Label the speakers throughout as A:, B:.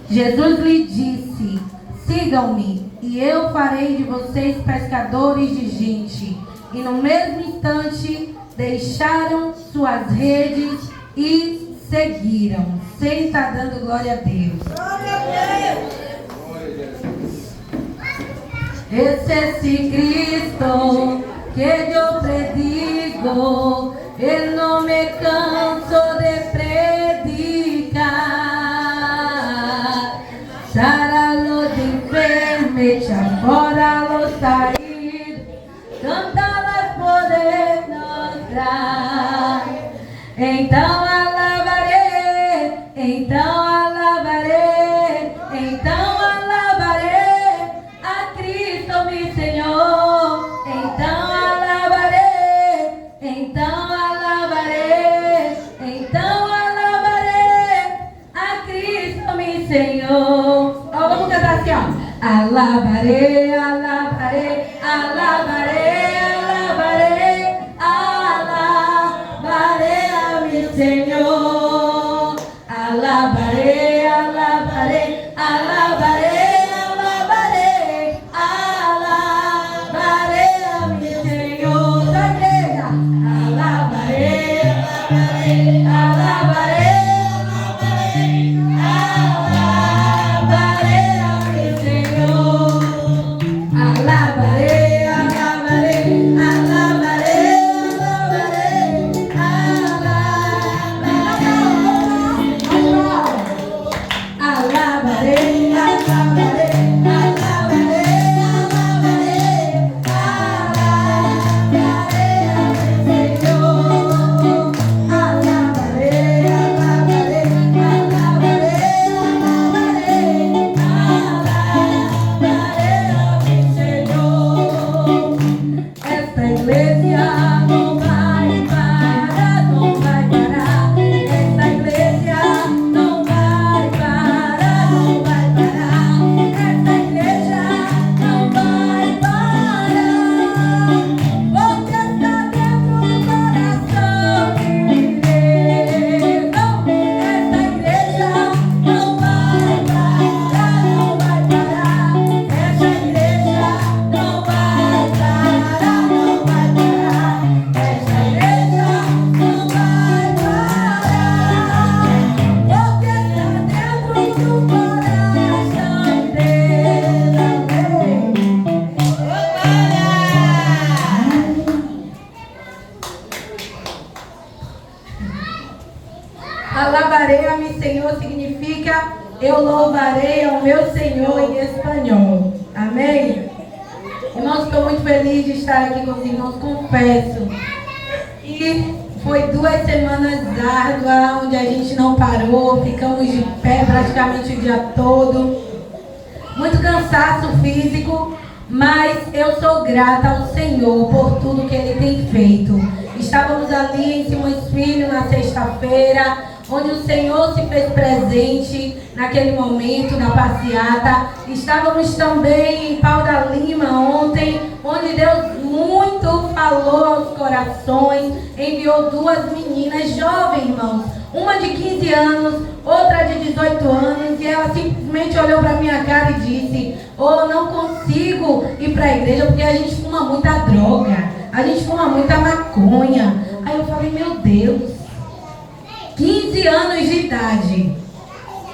A: Jesus lhe disse: sigam-me, e eu farei de vocês pescadores de gente. E no mesmo instante deixaram suas redes e seguiram. Você está dando glória a Deus. Glória a Deus. Ese es Cristo que yo predigo, Él no me canso de predicar. Saralo de enfermedad, fora lo sair, cantá-las poder nos dar. Então alabarei, então alabarei, então alabarei a Cristo meu Senhor. Então alabarei, então alabarei, então alabarei a Cristo meu Senhor. Ó, vamos cantar assim, ó. Alabarei, alabarei, alabarei, alabarei, alabarei a meu Senhor. Alabarei, alabarei, alabarei, alabarei, alabarei a meu Senhor. Da igreja. Alabarei, alabarei, alabarei, alabarei a meu Senhor. Alabarei, alabarei, alabarei, alabarei, alabarei, alabarei, esta iglesia no vai parar, não vai parar. Esta iglesia não vai parar, não vai parar. Esta igreja não vai parar, porque está dentro do coração de Deus. Esta igreja não vai parar, não vai parar. Esta igreja não vai parar, não vai parar. Esta igreja não vai parar, porque está dentro do coração de Deus. Alabarei a meu Senhor significa eu louvarei ao meu Senhor em espanhol. Amém? Irmãos, estou muito feliz de estar aqui com os irmãos. Confesso que foi 2 semanas árduas, onde a gente não parou, ficamos de pé praticamente o dia todo. Muito cansaço físico, mas eu sou grata ao Senhor por tudo que Ele tem feito. Estávamos ali em Simões Filho na sexta-feira, onde o Senhor se fez presente naquele momento da passeata. Estávamos também em Pau da Lima ontem, onde Deus muito falou aos corações, enviou 2 meninas jovens, irmãos. Uma de 15 anos, outra de 18 anos, e ela simplesmente olhou para minha cara e disse: oh, não consigo ir para a igreja porque a gente fuma muita droga, a gente fuma muita maconha. Aí eu falei: meu Deus, 15 anos de idade,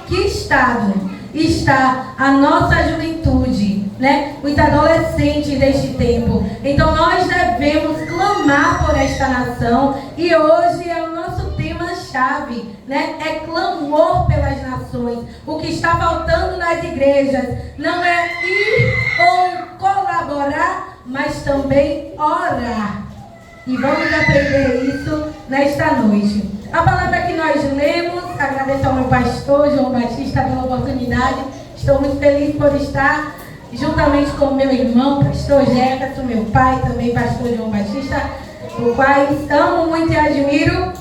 A: que estado está a nossa juventude, né? Os adolescentes deste tempo. Então nós devemos clamar por esta nação, e hoje é o nosso tema-chave, né? É clamor pelas nações. O que está faltando nas igrejas não é ir ou colaborar, mas também orar. E vamos aprender isso nesta noite. A palavra que nós lemos, agradeço ao meu pastor João Batista pela oportunidade. Estou muito feliz por estar juntamente com o meu irmão, pastor Jefferson, meu pai, também pastor João Batista, o qual amo muito e admiro.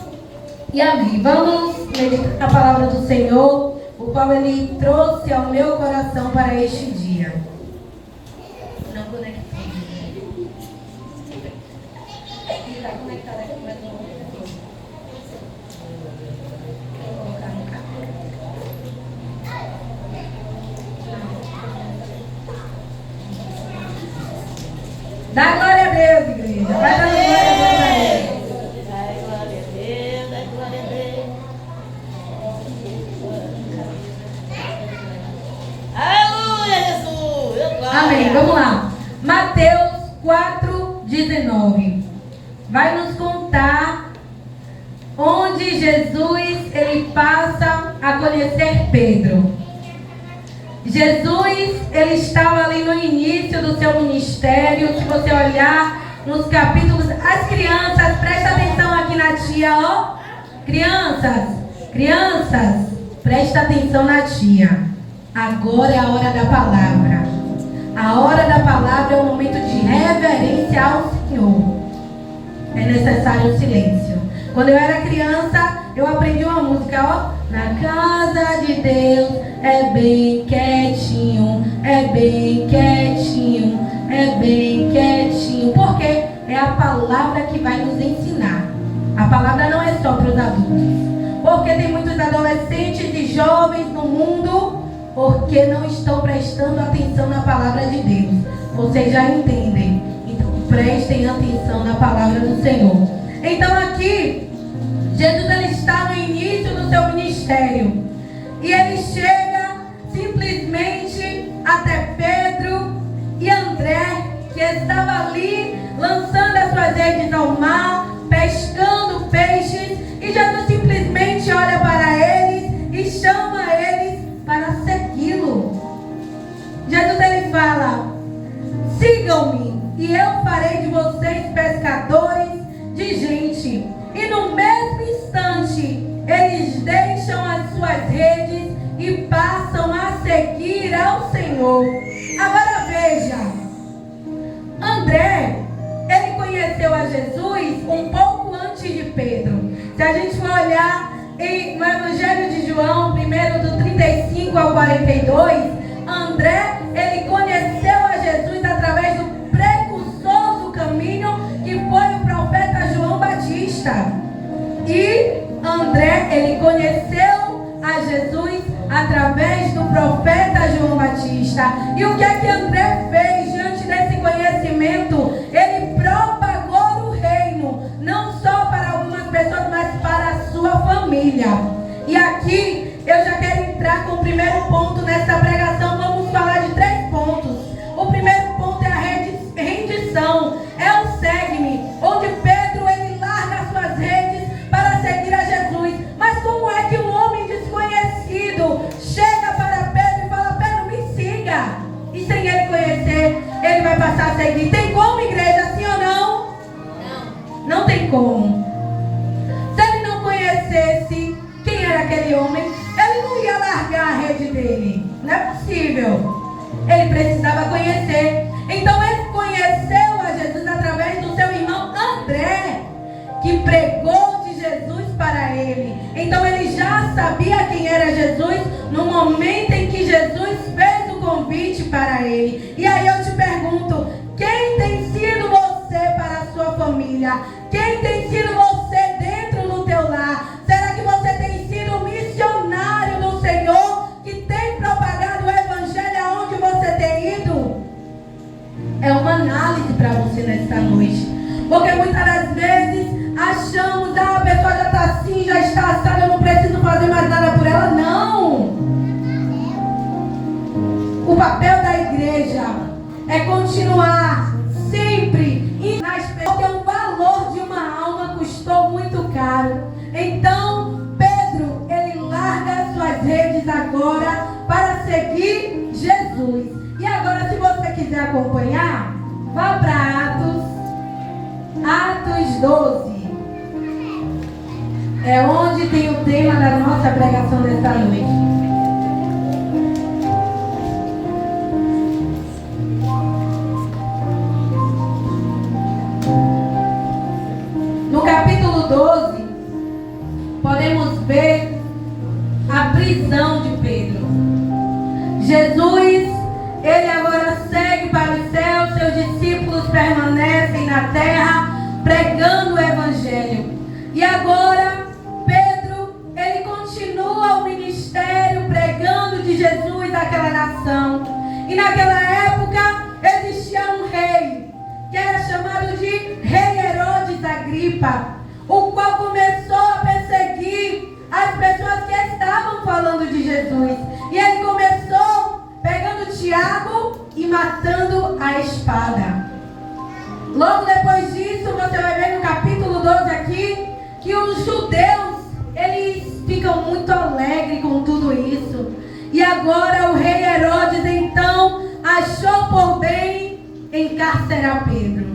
A: E amém. Vamos meditar a palavra do Senhor, o qual Ele trouxe ao meu coração para este dia. Não conectei. Está conectado aqui, mas não. Vou colocar no carro. Dá glória a Deus, igreja. Vai dar glória a Deus a Ele.
B: Dá glória a Deus, dá glória a Deus. Aleluia, Jesus.
A: Amém. Vamos lá. Mateus 4:19. Vai nos contar onde Jesus ele passa a conhecer Pedro. Jesus ele estava ali no início do seu ministério. Se você olhar nos capítulos, as crianças, presta atenção aqui na tia, ó. Crianças, presta atenção na tia. Agora é a hora da palavra. A hora da palavra é um momento de reverência ao Senhor. É necessário o silêncio. Quando eu era criança, eu aprendi uma música, ó. Na casa de Deus é bem quietinho, é bem quietinho, é bem quietinho. Porque é a palavra que vai nos ensinar. A palavra não é só para os adultos. Porque tem muitos adolescentes e jovens no mundo porque não estão prestando atenção na palavra de Deus. Vocês já entendem. Então prestem atenção na palavra do Senhor. Então aqui, Jesus ele está no início do seu ministério. E ele chega simplesmente até Pedro e André, que estava ali lançando as suas redes ao mar, pescando peixes. E Jesus simplesmente olha para eles e chama eles para segui-lo. Jesus ele fala: sigam-me e eu farei de vocês pescadores de gente. E no mesmo instante eles deixam as suas redes e passam a seguir ao Senhor. Agora veja, André ele conheceu a Jesus um pouco antes de Pedro. Se a gente for olhar no Evangelho de João, primeiro do 35 ao 42, André, ele conheceu a Jesus através do precursor do caminho, que foi o profeta João Batista. E André, ele conheceu a Jesus através do profeta João Batista. E o que é que André fez diante desse conhecimento? Ele propagou o reino, não só para algumas pessoas, mas para a sua família. E aqui eu já quero entrar com o primeiro ponto nessa pregação. Vamos falar de 3 pontos. O primeiro ponto é a rendição. É o segue-me, onde Pedro ele larga as suas redes para seguir a Jesus. Mas como é que um homem desconhecido chega para Pedro e fala: Pedro, me siga? E sem ele conhecer, ele vai passar a seguir. Tem como, igreja? Sim ou não? Não. Não tem como. Se ele não conhecesse quem era aquele homem, ele não ia largar a rede dele. Não é possível. Ele precisava conhecer. Então ele conheceu a Jesus através do seu irmão André, que pregou de Jesus para ele. Então ele já sabia quem era Jesus no momento em que Jesus fez o convite para ele. E aí eu te pergunto: quem tem sido você para a sua família? Quem tem sido você dentro do teu lar? Será que você tem sido um missionário do Senhor, que tem propagado o evangelho aonde você tem ido? É uma análise para você nesta noite. Porque muitas das vezes achamos: a pessoa já está assim, já está assada, eu não preciso fazer mais nada por ela. Não! O papel da igreja é continuar sempre nas pessoas, porque o valor de uma alma custou muito caro. Então Pedro ele larga as suas redes agora para seguir Jesus. E agora, se você quiser acompanhar, vá para Atos 12. É onde tem o tema da nossa pregação desta noite. No capítulo 12, podemos ver a prisão de Pedro. Jesus, ele agora segue para o céu, seus discípulos permanecem na terra, pregando o evangelho. E agora, Pedro, ele continua o ministério, pregando de Jesus naquela nação. E naquela época, existia um rei, que era chamado de Rei Herodes Agripa, o qual começou a perseguir as pessoas que estavam falando de Jesus. E ele começou pegando Tiago e matando a espada. Logo depois disso, você vai ver no capítulo 12 aqui, que os judeus, eles ficam muito alegres com tudo isso. E agora o rei Herodes, então, achou por bem encarcerar Pedro,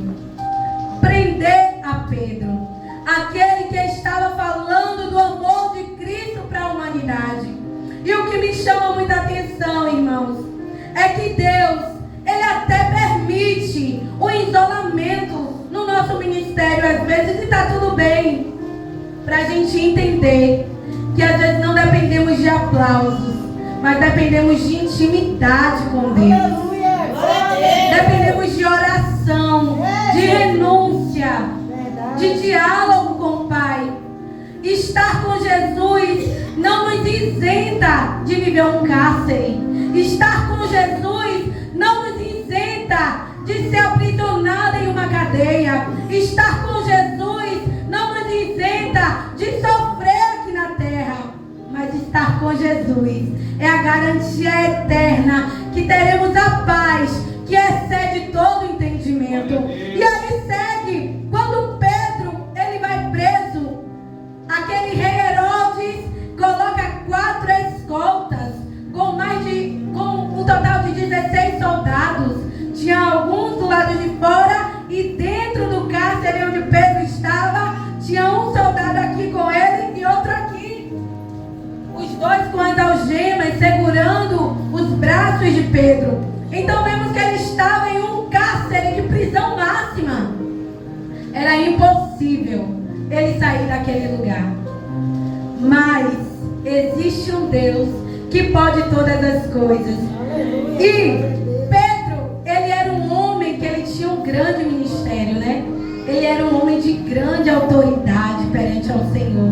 A: prender a Pedro, aquele que estava falando do amor de Cristo para a humanidade. E o que me chama muita atenção, irmãos, é que Deus, Ele até permite o isolamento no nosso ministério às vezes, e está tudo bem, para a gente entender que às vezes não dependemos de aplausos, mas dependemos de intimidade com Deus. Dependemos de oração, de renúncia, de diálogo com o Pai. Estar com Jesus não nos isenta de viver um cárcere. Estar com Jesus não nos isenta de ser aprisionado em uma cadeia. Estar com Jesus não nos isenta de sofrer aqui na terra. Mas estar com Jesus é a garantia eterna que teremos a paz que excede todo entendimento. E aí segue, quando Pedro ele vai preso, aquele rei Herodes coloca 4 escoltas com um total de 16 soldados. Tinha alguns do lado de fora e dentro do cárcere onde Pedro estava, tinha um soldado aqui com ele e outro aqui. Os dois com as algemas segurando os braços de Pedro. Então vemos que ele estava em um cárcere de prisão máxima. Era impossível ele sair daquele lugar. Mas existe um Deus que pode todas as coisas. E Pedro, ele era um homem que ele tinha um grande ministério, né? Ele era um homem de grande autoridade perante ao Senhor.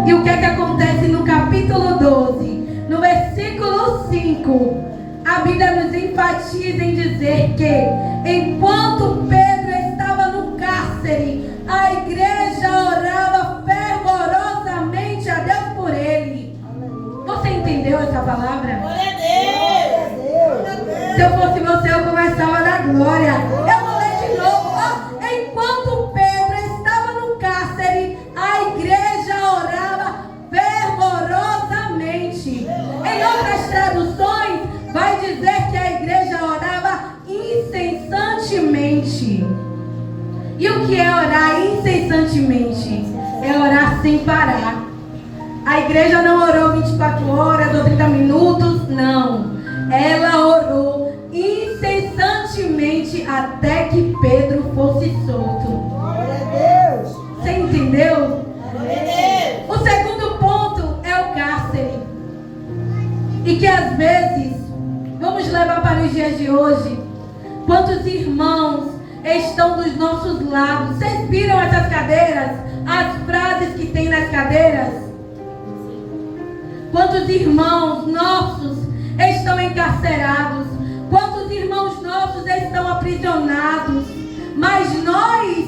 A: E o que é que acontece no capítulo 12? No versículo 5, a Bíblia nos enfatiza em dizer que enquanto Pedro estava no cárcere, a igreja orava fervorosamente a Deus por ele. Você entendeu essa palavra?
B: Glória a Deus.
A: Se eu fosse você, eu começava a dar glória. Eu vou ler de novo. Enquanto Pedro estava no cárcere, a igreja orava fervorosamente. Em outras traduções, vai dizer que a igreja orava incessantemente. E o que é orar incessantemente? É orar sem parar. A igreja não orou 24 horas ou 30 minutos, não. Ela orou incessantemente até que Pedro fosse solto.
C: Glória a Deus.
A: Você entendeu?
B: Glória a Deus.
A: O segundo ponto é o cárcere. E que às vezes, vamos levar para os dias de hoje, quantos irmãos estão dos nossos lados? Vocês viram essas cadeiras? As frases que tem nas cadeiras? Quantos irmãos nossos estão encarcerados? Quantos irmãos nossos estão aprisionados? Mas nós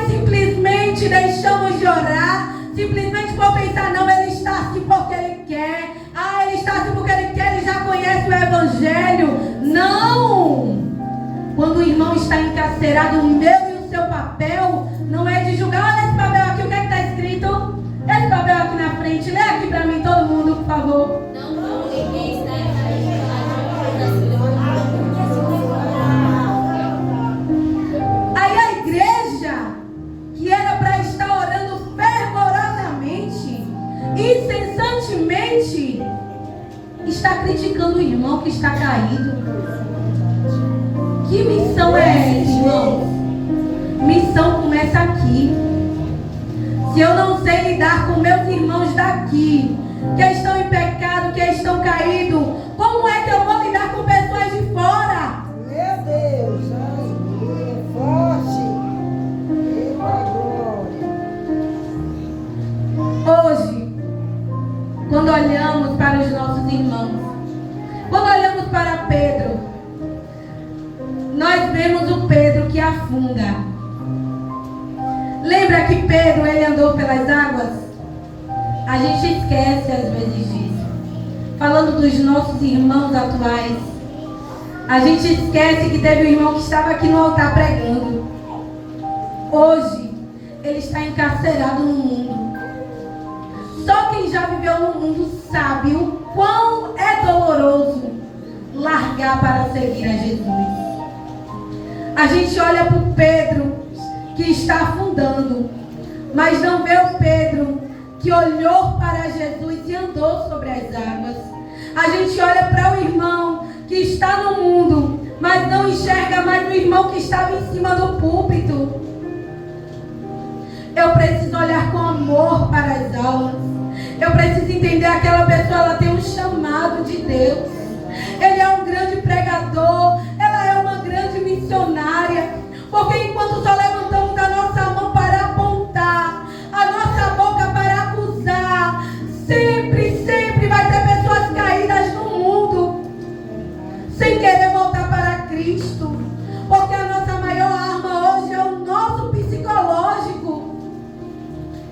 A: simplesmente deixamos de orar, simplesmente por pensar, não, ele está aqui porque ele quer. Ele está aqui porque ele quer, ele já conhece o Evangelho. Não! Quando o irmão está encarcerado, o meu e o seu papel não é de julgar. Olha esse papel aqui, o que é que está escrito? Esse papel aqui na frente, lê aqui para mim, todo mundo, por favor.
B: Não, ninguém está
A: Aí a igreja, que era para estar orando fervorosamente, incessantemente, está criticando o irmão que está caído. Que missão é essa, irmão? Missão começa aqui. Se eu não sei lidar com meus irmãos daqui, que estão em pecado, que estão caídos, como é que eu vou lidar com pessoas de fora?
C: Meu Deus, aleluia, forte. Eita glória.
A: Hoje, quando olhamos para os nossos irmãos, quando olhamos para Pedro, nós vemos o Pedro que afunda. Lembra que Pedro, ele andou pelas águas? A gente esquece às vezes disso. Falando dos nossos irmãos atuais, a gente esquece que teve um irmão que estava aqui no altar pregando. Hoje, ele está encarcerado no mundo. Só quem já viveu no mundo sabe o quão é doloroso largar para seguir a Jesus. A gente olha para o Pedro que está afundando, mas não vê o Pedro que olhou para Jesus e andou sobre as águas. A gente olha para o irmão que está no mundo, mas não enxerga mais o irmão que estava em cima do púlpito. Eu preciso olhar com amor para as almas. Eu preciso entender aquela pessoa, ela tem um chamado de Deus. Ele é um grande pregador, ela é uma grande missionária. Porque enquanto só levantamos a nossa mão para apontar, a nossa boca para acusar, sempre vai ter pessoas caídas no mundo, sem querer voltar para Cristo. Porque a nossa maior arma hoje é o nosso psicológico.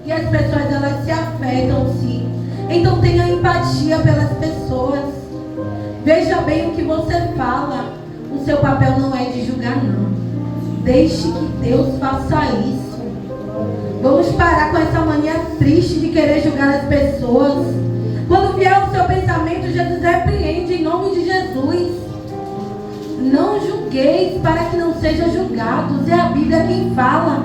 A: E as pessoas, elas se afetam, sim. Então tenha empatia pelas pessoas. Veja bem o que você fala. O seu papel não é de julgar, não. Deixe que Deus faça isso. Vamos parar com essa mania triste de querer julgar as pessoas. Quando vier o seu pensamento, Jesus repreende em nome de Jesus. Não julgueis para que não sejam julgados. É a Bíblia quem fala.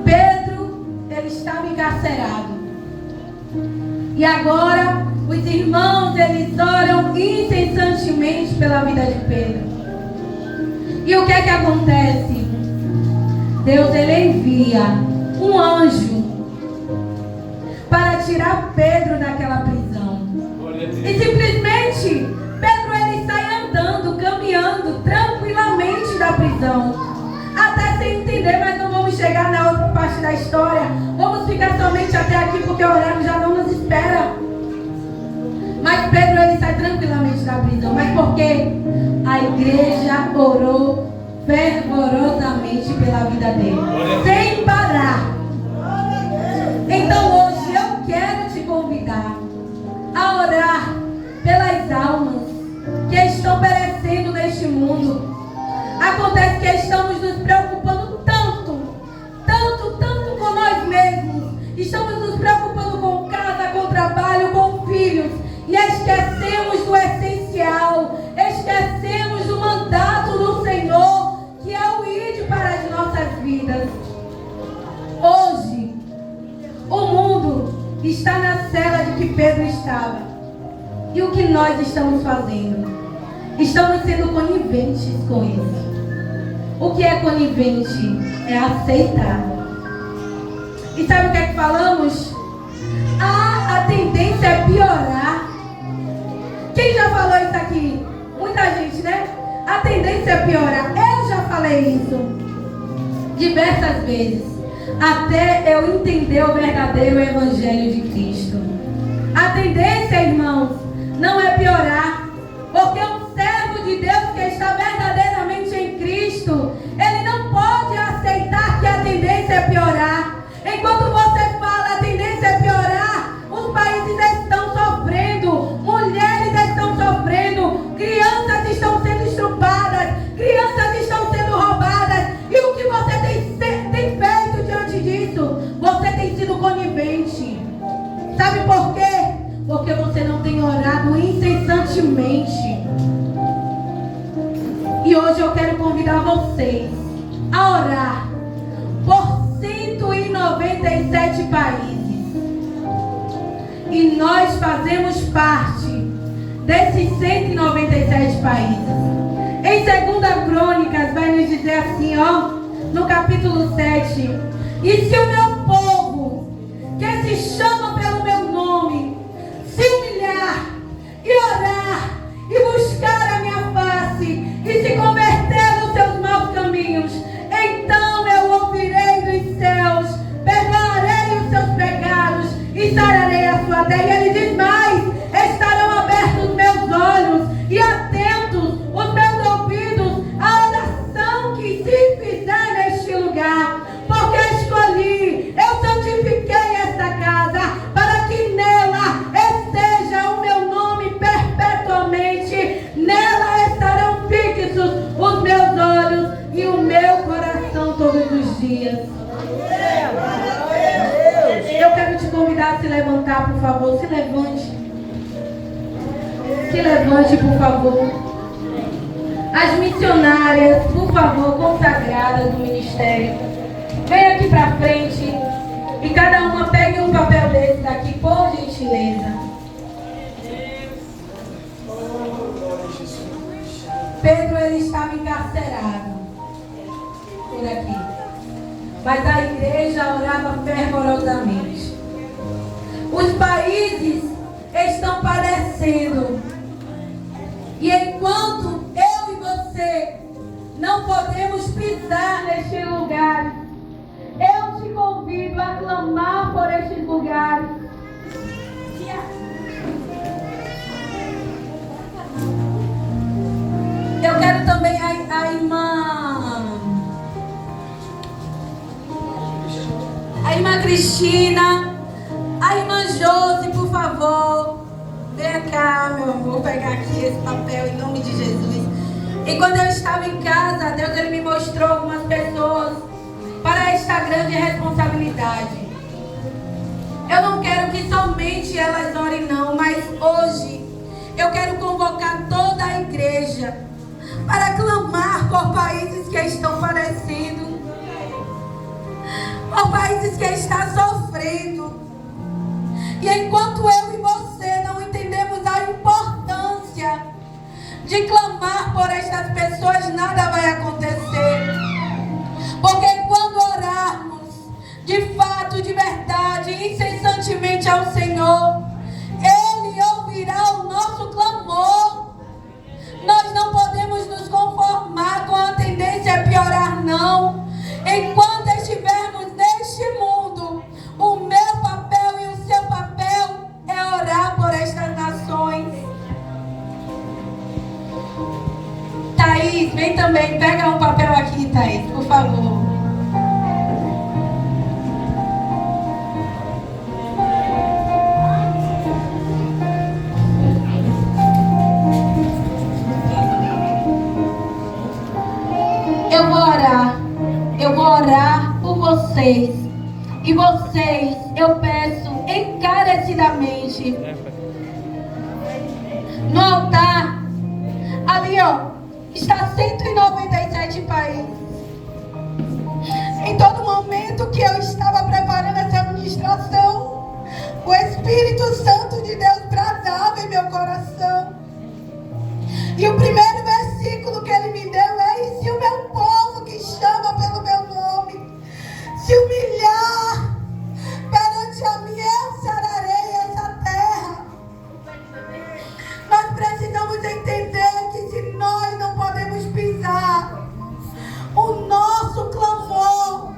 A: Pedro, ele estava encarcerado. E agora, os irmãos, eles oram incessantemente pela vida de Pedro. E o que é que acontece? Deus, ele envia um anjo para tirar Pedro daquela prisão. E simplesmente, Pedro, ele sai andando, caminhando tranquilamente da prisão. Até sem entender, mas não vamos chegar na outra parte da história. Vamos ficar somente até aqui, porque o horário já não nos espera. Mas Pedro, ele sai tranquilamente da prisão. Mas por quê? A igreja orou fervorosamente pela vida dele, sem parar. Então hoje eu quero te convidar a orar pelas almas que estão perecendo neste mundo. Acontece que estamos nos preocupando tanto com nós mesmos. Estamos nos preocupando com casa, com trabalho, com filhos. E esquecemos do essencial. Esquecemos do mandato do Senhor, que é o ide para as nossas vidas. Hoje, o mundo está na cela de que Pedro estava. E o que nós estamos fazendo? Estamos sendo coniventes com isso. O que é conivente? É aceitar. E sabe o que é que falamos? A tendência é piorar. Quem já falou isso aqui? Muita gente, né? A tendência é piorar. Eu já falei isso diversas vezes, até eu entender o verdadeiro evangelho de Cristo. A tendência, irmãos, não é piorar. Porque um servo de Deus que está verdadeiramente em Cristo, ele não pode aceitar que a tendência é piorar. Enquanto você fala a tendência é piorar, os países estão sofrendo, mulheres estão sofrendo, crianças estão sendo estrupadas, crianças estão sendo roubadas. E o que você tem feito diante disso? Você tem sido conivente. Sabe por quê? Porque você não tem orado incessantemente. E hoje eu quero convidar vocês a orar por 197 países. E nós fazemos parte desses 197 países. Em 2 Crônicas vai nos dizer assim, ó, no capítulo 7. E se o meu povo, que se chama pelo meu nome, se humilhar e orar e buscar a minha face e se converter nos seus maus caminhos, então eu ouvirei dos céus, perdoarei os seus pecados e sararei a sua terra. E ele diz mais: estarão abertos meus olhos e atentos os meus ouvidos à oração que se fizer orar, por favor, se levante. Se levante, por favor. As missionárias, por favor, consagradas do ministério, venha aqui para frente e cada uma pegue um papel desse daqui, por gentileza. Pedro, ele estava encarcerado por aqui, mas a igreja orava fervorosamente. Os países estão padecendo, e enquanto eu e você não podemos pisar nestes lugares, eu te convido a clamar por estes lugares. Eu quero também a irmã Cristina, a irmã Josi, por favor. Vem cá, meu amor, vou pegar aqui esse papel em nome de Jesus. E quando eu estava em casa, Deus ele me mostrou algumas pessoas para esta grande responsabilidade. Eu não quero que somente elas orem não, mas hoje eu quero convocar toda a igreja para clamar por países que estão padecendo, por países que estão sofrendo. E enquanto eu e você não entendemos a importância de clamar por estas pessoas, nada vai acontecer. Porque quando orarmos de fato, de verdade, incessantemente ao Senhor, Ele ouvirá o nosso clamor. Nós não podemos nos conformar com a tendência a piorar, não. Enquanto estivermos neste mundo, o meu papel e o seu papel é orar por estas nações. Thaís, vem também, pega um papel aqui, Thaís, por favor. Eu vou orar por vocês. E vocês, eu peço encarecidamente, no altar, ali ó, está 197 países. Em todo momento que eu estava preparando essa administração, o Espírito Santo de Deus bradava em meu coração. E o primeiro versículo que ele me deu é: e se o meu povo que chama pelo meu nome se humilhar perante a mim, eu sararei essa terra. Nós precisamos entender que se nós não podemos pisar, o nosso clamor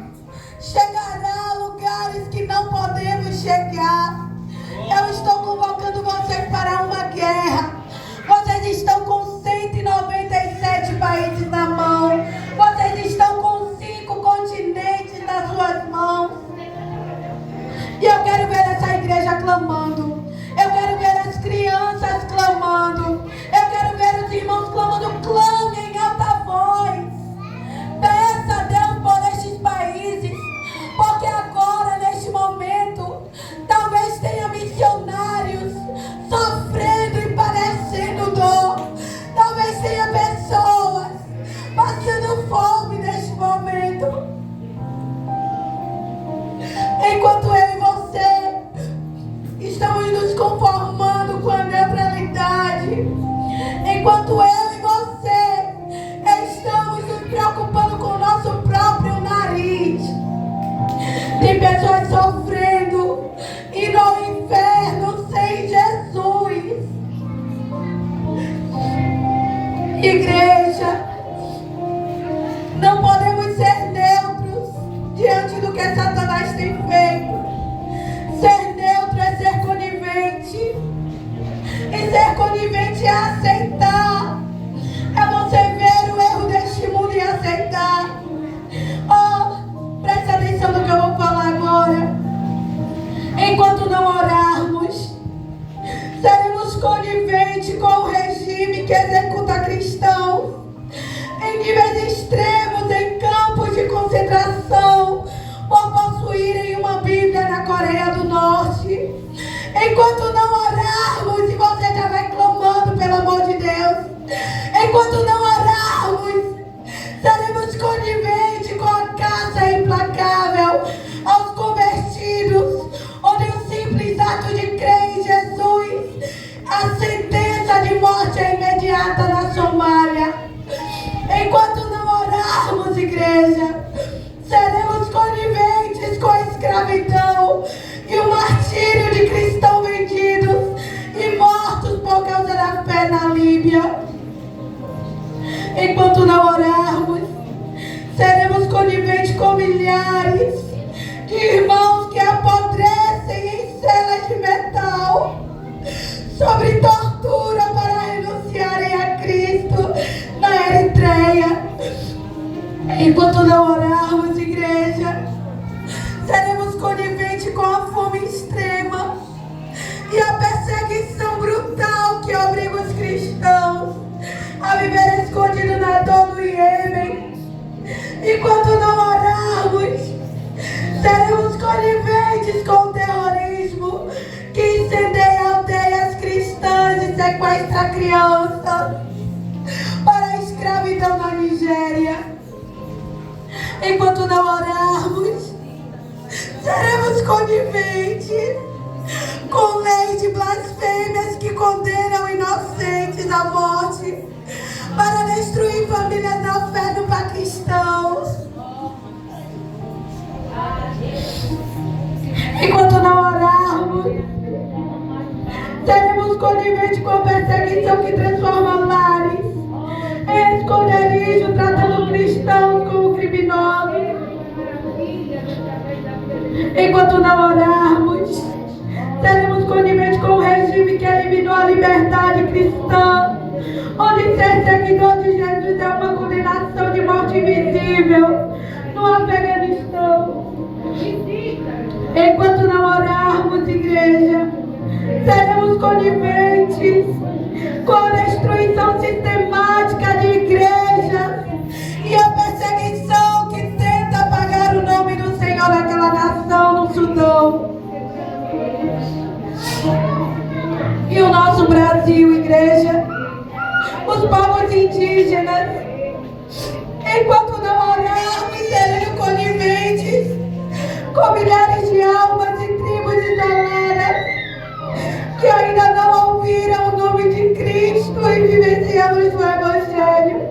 A: chegará a lugares que não podemos chegar. Eu estou convocando vocês para uma guerra. Vocês estão com 197 países na mão. Vocês estão com 5 continentes nas suas mãos. E eu quero ver essa igreja clamando. Eu quero ver as crianças clamando. Eu quero ver os irmãos clamando. Clame em alta voz. Peça a Deus por estes países. Porque agora, neste momento, talvez tenha missionários sofrendo e padecendo dor. Talvez tenha pessoas passando fome neste momento. Enquanto eu e você estamos nos conformando com a neutralidade, enquanto eu e você estamos nos preocupando com o nosso próprio nariz, tem pessoas sofrendo e no inferno sem Jesus. Igreja, não podemos ser neutros diante do que Satanás tem feito. Ser neutro é ser conivente. E ser conivente é aceitar. É você ver o erro deste mundo e aceitar. Oh, preste atenção no que eu vou falar agora. Enquanto não orarmos, seremos coniventes com o regime que executa cristãos. familiares de irmãos que apodrecem em celas de metal, sobre tortura para renunciarem a Cristo na Eritreia. Enquanto não orarmos, igreja, seremos coniventes com a fome extrema e a perseguição brutal que obriga os cristãos a viver escondido na dor do Iêmen. Enquanto não orarmos, seremos coniventes com o terrorismo que incendeia aldeias cristãs e sequestra crianças para a escravidão na Nigéria. Enquanto não orarmos, seremos coniventes com leis de blasfêmias que condenam inocentes à morte para destruir famílias na fé do Paquistão. Enquanto não orarmos, seremos coniventes com a perseguição que transforma lares em esconderijo, tratando cristãos como criminosos. Enquanto não orarmos, seremos coniventes com o regime que eliminou a liberdade cristã, onde ser seguidor de Jesus é uma condenação de morte invisível no Afeganistão. Enquanto não orarmos, igreja, seremos coniventes com a destruição sistemática de igrejas e a perseguição que tenta apagar o nome do Senhor naquela nação, no Sudão. E o nosso Brasil, igreja, os povos indígenas, enquanto não orarmos, seremos coniventes com milhares de almas e tribos isoladas que ainda não ouviram o nome de Cristo e vivenciamos o Evangelho.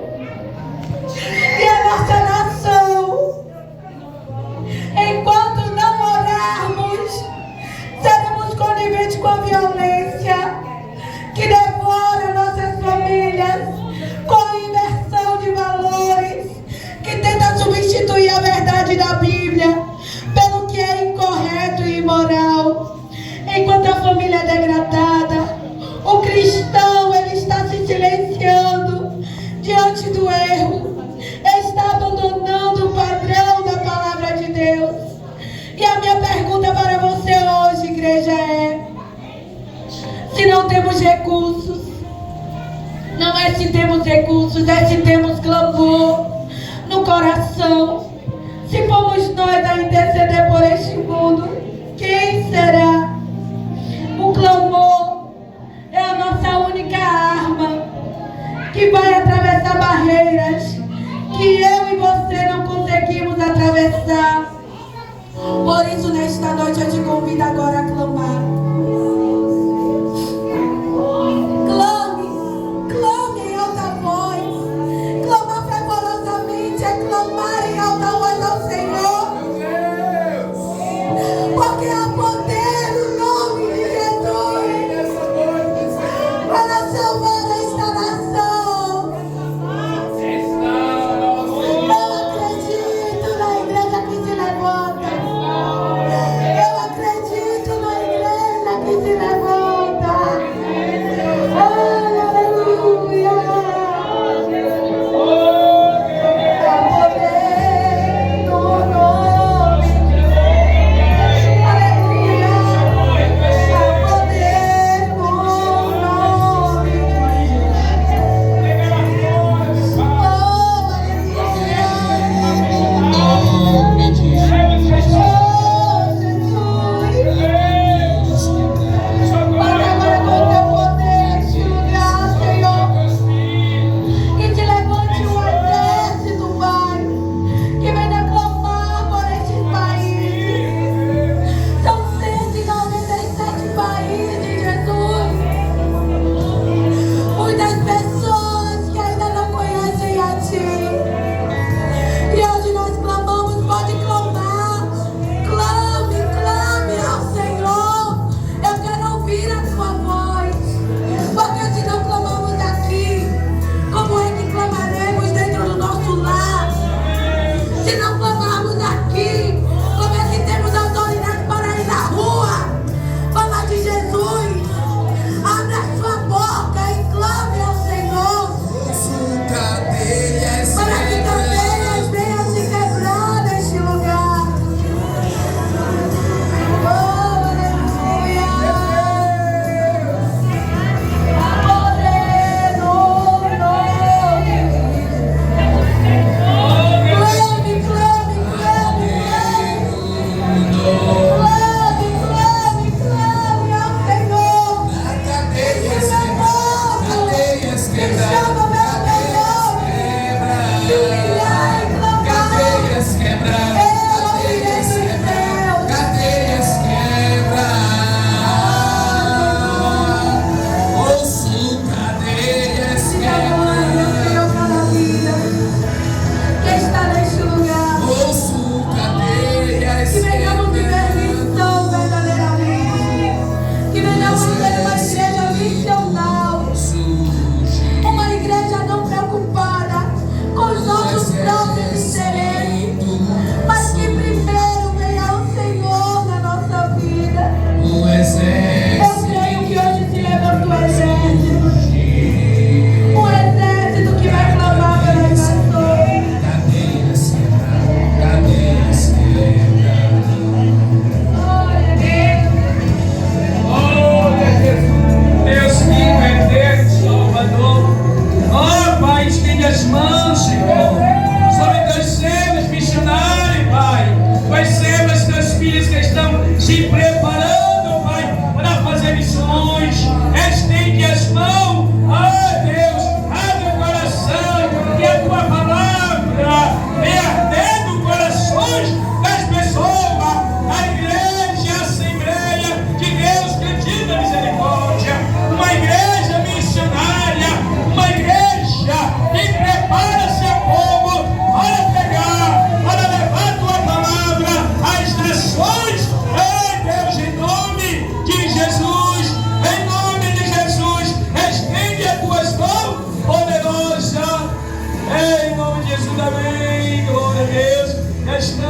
A: E a nossa nação, enquanto não orarmos, seremos coniventes com a violência que devora nossas famílias, com a inversão de valores que tenta substituir a verdade da Bíblia pelo que é incorreto e imoral. Enquanto a família é degradada, o cristão ele está se silenciando diante do erro, está abandonando o padrão da palavra de Deus. E a minha pergunta para você hoje, igreja, é: se não temos recursos, não é se temos recursos, é se temos clamor no coração. Se fomos nós a interceder por este mundo, quem será? O clamor é a nossa única arma que vai atravessar barreiras que eu e você não conseguimos atravessar. Por isso, nesta noite, eu te convido agora a clamar.